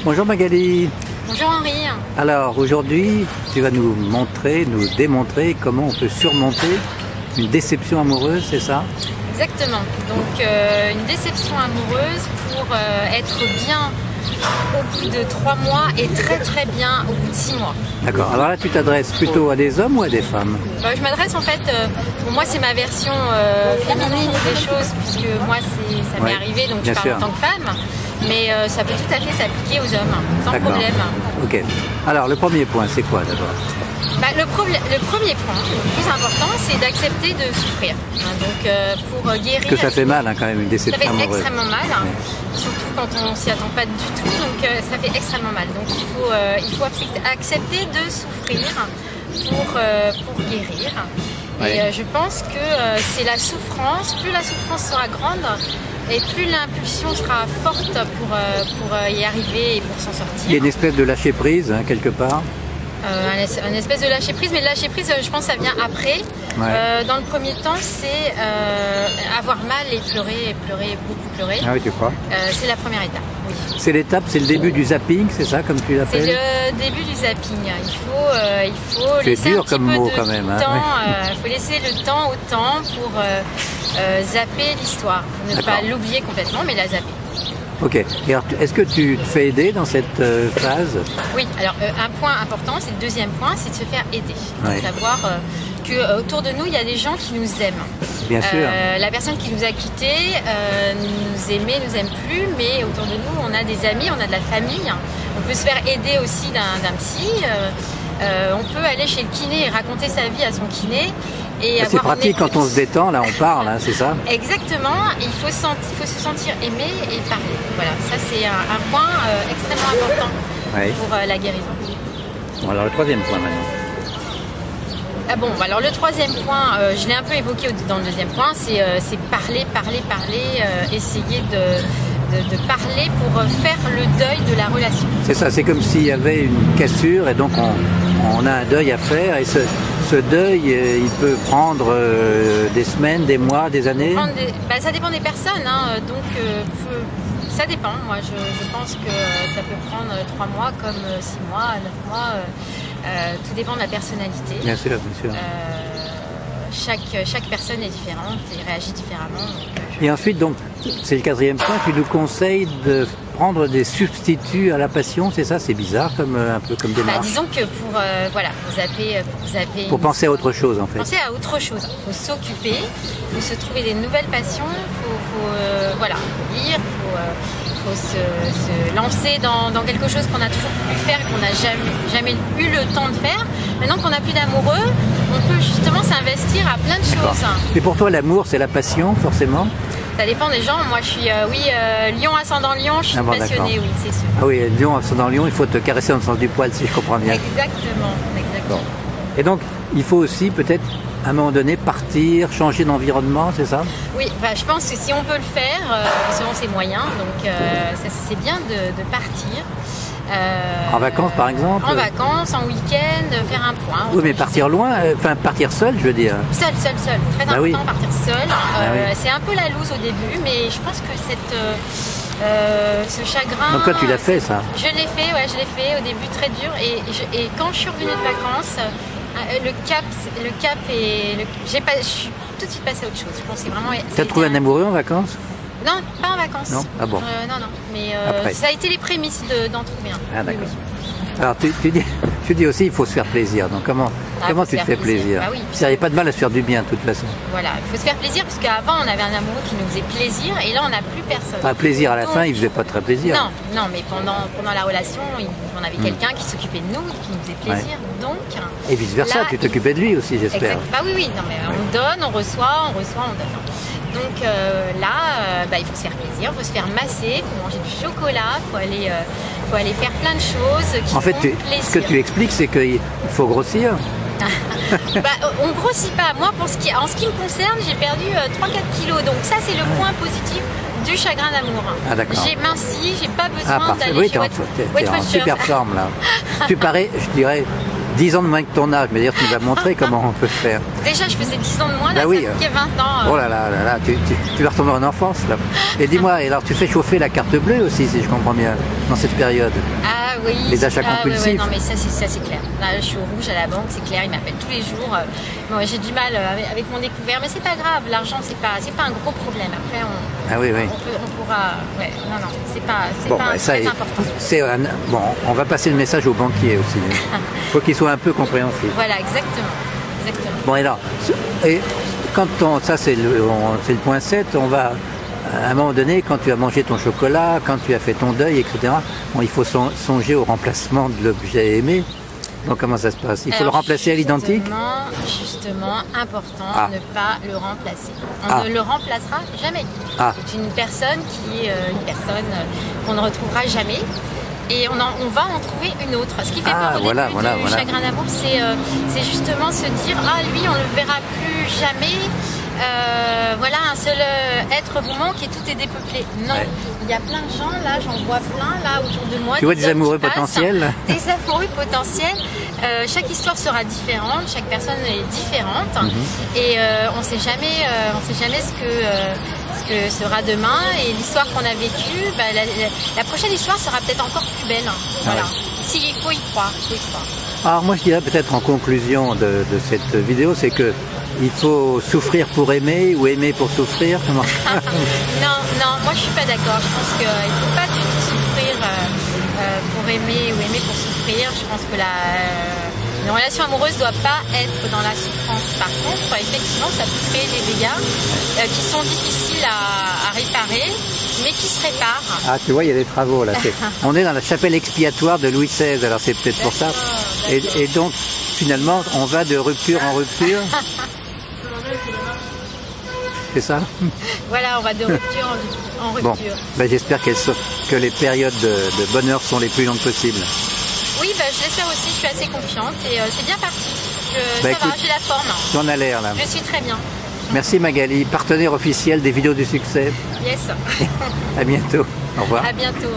Bonjour Magali. Bonjour Henri. Alors aujourd'hui, tu vas nous montrer, nous démontrer comment on peut surmonter une déception amoureuse, c'est ça? Exactement. Donc une déception amoureuse pour être bien au bout de 3 mois et très très bien au bout de 6 mois. D'accord. Alors là, tu t'adresses plutôt à des hommes ou à des femmes? Je m'adresse en fait, pour moi c'est ma version féminine des choses, puisque moi ça m'est arrivé, donc je parle en tant que femme. Mais ça peut tout à fait s'appliquer aux hommes, sans problème. Ok. Alors le premier point, c'est quoi d'abord? Le premier point, le plus important, c'est d'accepter de souffrir. Donc pour guérir... Parce que ça fait mal quand même, une déception amoureuse. Ça fait extrêmement mal, surtout quand on ne s'y attend pas du tout, donc ça fait extrêmement mal. Donc il faut accepter de souffrir pour guérir. Et je pense que c'est la souffrance, plus la souffrance sera grande, et plus l'impulsion sera forte pour y arriver et pour s'en sortir. Il y a une espèce de lâcher prise, quelque part. Un espèce de lâcher prise, mais le lâcher prise, je pense que ça vient après. Dans le premier temps, c'est avoir mal et pleurer, beaucoup pleurer. Ah oui, tu crois? C'est la première étape, oui. C'est l'étape, c'est le début du zapping, c'est ça, comme tu l'appelles? C'est le début du zapping. Il faut laisser un petit peu de temps. Il faut laisser le temps au temps pour zapper l'histoire. Ne pas l'oublier complètement, mais la zapper. Ok. Et alors, est-ce que tu te fais aider dans cette phase? Oui. Alors, un point important, c'est le deuxième point, c'est de se faire aider. Savoir que autour de nous, il y a des gens qui nous aiment. Bien sûr. La personne qui nous a quittés nous aimait, nous aime plus, mais autour de nous, on a des amis, on a de la famille. On peut se faire aider aussi d'un psy. On peut aller chez le kiné et raconter sa vie à son kiné. C'est pratique quand on se détend, là on parle, c'est ça? Exactement, il faut se sentir aimé et parler. Voilà, ça c'est un point extrêmement important pour la guérison. Bon, alors le troisième point maintenant. Alors le troisième point, je l'ai un peu évoqué dans le deuxième point, c'est parler, essayer de parler pour faire le deuil de la relation. C'est ça, c'est comme s'il y avait une cassure et donc on a un deuil à faire et ce deuil, il peut prendre des semaines, des mois, des années? Ça dépend des personnes, ça dépend. Moi je pense que ça peut prendre 3 mois comme 6 mois, 9 mois, tout dépend de la personnalité. Bien sûr, bien sûr. Chaque personne est différente et réagit différemment. Et ensuite, donc, c'est le quatrième point, tu nous conseilles de prendre des substituts à la passion, c'est ça? C'est bizarre un peu comme démarche. Disons que pour zapper... Pour penser à autre chose en fait. Penser à autre chose. Il faut s'occuper, il faut se trouver des nouvelles passions, il faut lire, il faut se lancer dans quelque chose qu'on a toujours voulu faire et qu'on n'a jamais eu le temps de faire. Maintenant qu'on n'a plus d'amoureux, on peut justement s'investir à plein de choses. Et pour toi, l'amour, c'est la passion, forcément? Ça dépend des gens. Moi, je suis, Lion ascendant Lion, je suis passionnée, oui, c'est sûr. Ah oui, Lion ascendant Lion, il faut te caresser dans le sens du poil, si je comprends bien. Exactement. Bon. Et donc, il faut aussi peut-être, à un moment donné, partir, changer d'environnement, c'est ça? Oui, je pense que si on peut le faire, selon ses moyens, donc c'est bien de partir. En vacances par exemple? En vacances, en week-end, faire un point. Oui, mais partir loin, partir seul, je veux dire. Seul. Très important, partir seul. C'est un peu la loose au début, mais je pense que ce chagrin... Donc toi, tu l'as fait, ça? Je l'ai fait au début très dur. Et quand je suis revenue de vacances, le cap et... je suis tout de suite passée à autre chose. Je pense que c'est vraiment... Tu as trouvé un amoureux en vacances? Non, pas en vacances. Non? Ah bon? Non. Mais ça a été les prémices d'en trouver un. Ah d'accord. Oui. Alors tu dis aussi il faut se faire plaisir. Donc comment tu te fais plaisir? Oui. Il n'y a pas de mal à se faire du bien de toute façon. Voilà, il faut se faire plaisir parce qu'avant on avait un amoureux qui nous faisait plaisir et là on n'a plus personne. Pas plaisir à la fin, il faisait pas très plaisir. Non, mais pendant la relation, on avait quelqu'un qui s'occupait de nous, qui nous faisait plaisir. Donc. Et vice versa, tu t'occupais de lui aussi, j'espère. Oui. Non mais on donne, on reçoit, on donne. Donc il faut se faire plaisir, il faut se faire masser, il faut manger du chocolat, il faut aller faire plein de choses qui font plaisir. Ce que tu expliques, c'est qu'il faut grossir. On ne grossit pas. Moi, en ce qui me concerne, j'ai perdu 3-4 kilos. Donc ça, c'est le point positif du chagrin d'amour. Ah, d'accord. J'ai minci, j'ai pas besoin d'aller chez t'es en super forme là. Tu parais, je dirais, 10 ans de moins que ton âge, mais d'ailleurs tu nous as montré comment on peut faire. Déjà je faisais 10 ans de moins, là bah oui, ça fait 20 ans. Oh là là, tu vas retourner en enfance là. Et dis-moi, alors tu fais chauffer la carte bleue aussi, si je comprends bien, dans cette période. Ah oui. Les achats compulsifs. Ouais, non mais ça c'est clair. Là je suis au rouge à la banque, c'est clair, ils m'appellent tous les jours. Bon, j'ai du mal avec mon découvert, mais c'est pas grave, l'argent c'est pas un gros problème. Après on pourra. Ouais, non, c'est pas très important. Bon, on va passer le message au banquier aussi. Il faut qu'il soit un peu compréhensif. Voilà, exactement. Bon, et quand ça c'est le point 7, on va, à un moment donné, quand tu as mangé ton chocolat, quand tu as fait ton deuil, etc., bon, il faut songer au remplacement de l'objet aimé. Donc comment ça se passe? Il faut le remplacer à l'identique? Justement, important, ne pas le remplacer. On ne le remplacera jamais. C'est une personne qui est une personne qu'on ne retrouvera jamais. Et on va en trouver une autre. Ce qui fait peur au début du chagrin d'amour, c'est justement se dire « Ah, lui, on ne le verra plus jamais. Voilà, un seul être vous manque et tout est dépeuplé. » Non, il y a plein de gens, là, j'en vois plein, là, autour de moi. Tu vois des amoureux potentiels? Des amoureux potentiels. Chaque histoire sera différente, chaque personne est différente. Et on ne sait jamais ce que sera demain, et l'histoire qu'on a vécue, la prochaine histoire sera peut-être encore plus belle. Voilà. Il faut y croire. Alors moi je dirais peut-être en conclusion de cette vidéo, c'est que il faut souffrir pour aimer ou aimer pour souffrir. Comment non, moi je suis pas d'accord. Je pense qu'il ne faut pas du tout souffrir pour aimer ou aimer pour souffrir. Je pense que une relation amoureuse ne doit pas être dans la souffrance. Par contre, effectivement, ça peut créer des dégâts qui sont difficiles à réparer, mais qui se réparent. Ah, tu vois, il y a des travaux là. On est dans la chapelle expiatoire de Louis XVI, alors c'est peut-être pour ça. Et donc, finalement, on va de rupture en rupture. C'est ça? Voilà, on va de rupture en rupture. Bon, j'espère que les périodes de bonheur sont les plus longues possibles. Oui, je l'espère aussi, je suis assez confiante et c'est bien parti. Ça va, j'ai la forme. Tu en as l'air là. Je suis très bien. Merci Magali, partenaire officiel des vidéos du succès. Yes. À bientôt. Au revoir. À bientôt.